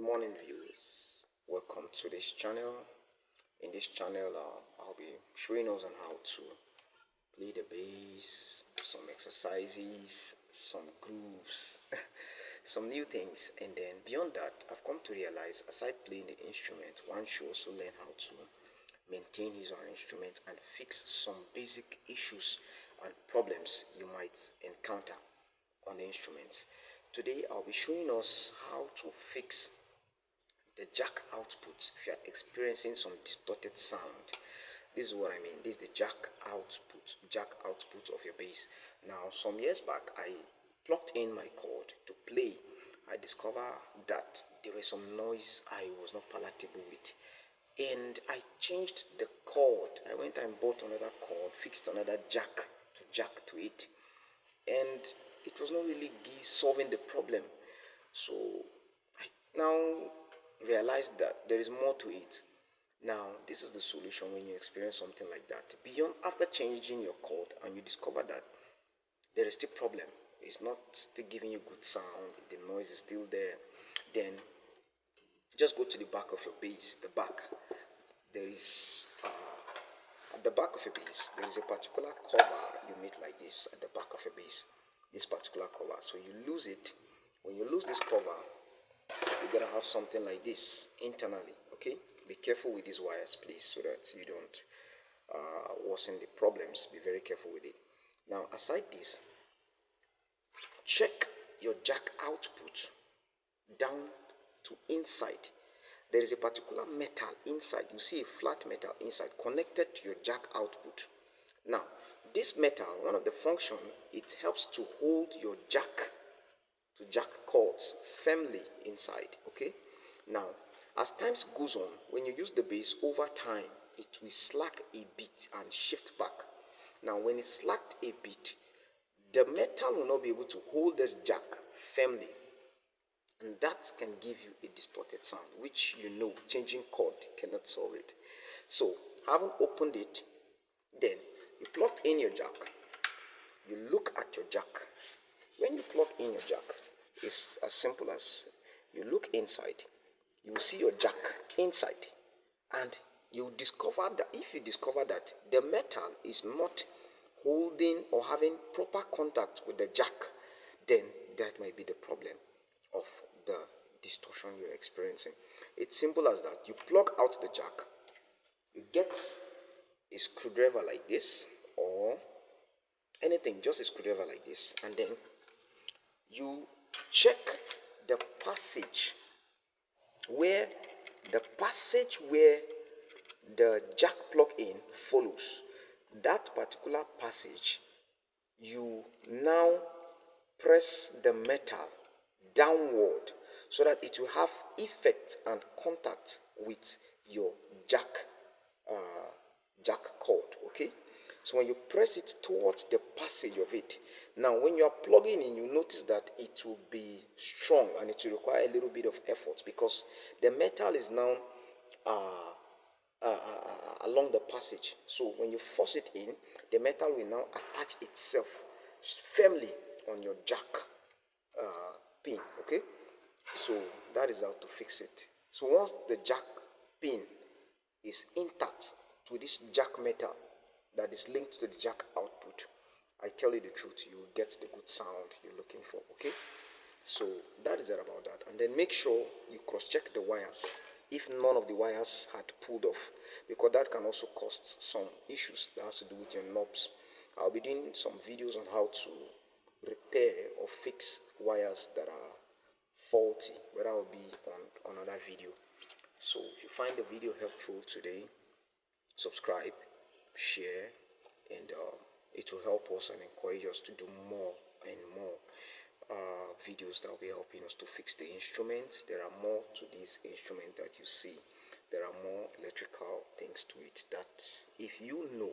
morning viewers, welcome to this channel. In this channel I'll be showing us on how to play the bass, some exercises, some grooves, some new things. And then beyond that, I've come to realize aside playing the instrument, one should also learn how to maintain his own instrument and fix some basic issues and problems you might encounter on the instruments. Today I'll be showing us how to fix the jack output. If you are experiencing some distorted sound, this is what I mean. This is the jack output of your bass. Now some years back I plugged in my cord to play. I discovered that there was some noise I was not palatable with, and I changed the cord. I went and bought another cord, fixed another jack to it, and it was not really solving the problem. So I now realized that there is more to it. Now this is the solution when you experience something like that. Beyond after changing your cord and you discover that there is still problem, it's not still giving you good sound, the noise is still there, then just go to the back of your bass. The back, there is at the back of your bass there is a particular cover you make like this at the back of your bass, this particular cover. So you lose it. When you lose this cover, you're gonna have something like this internally. Okay, be careful with these wires please, so that you don't worsen the problems. Be very careful with it. Now aside this, check your jack output down to inside. There is a particular metal inside. You see a flat metal inside connected to your jack output. Now this metal, one of the function, it helps to hold your jack cords firmly inside. Okay, now as times goes on, when you use the bass over time, it will slack a bit and shift back. Now when it slacked a bit, the metal will not be able to hold this jack firmly, and that can give you a distorted sound, which changing chord cannot solve it. So having opened it, then you plug in your jack. You look at your jack. When you plug in your jack, it's as simple as you look inside. You will see your jack inside, and you discover that if you discover that the metal is not holding or having proper contact with the jack, then that might be the problem of the distortion you're experiencing. It's simple as that. You plug out the jack, you get a screwdriver like this, or anything, just a screwdriver like this, and then you check the passage where the jack plug in follows. That particular passage, you now press the metal downward so that it will have effect and contact with your jack cord. Okay, so when you press it towards the passage of it, now when you are plugging in, you notice that it will be strong and it will require a little bit of effort, because the metal is now along the passage. So when you force it in, the metal will now attach itself firmly on your jack pin. Okay, so that is how to fix it. So once the jack pin is intact to this jack metal that is linked to the jack output, I tell you the truth, you will get the good sound you're looking for. Okay, so that is it about that. And then make sure you cross-check the wires if none of the wires had pulled off, because that can also cause some issues that has to do with your knobs. I'll be doing some videos on how to repair or fix wires that are faulty, but that will be on another video. So if you find the video helpful today, subscribe, share, and it will help us and encourage us to do more and more videos that will be helping us to fix the instruments. There are more to this instrument that you see. There are more electrical things to it that if you know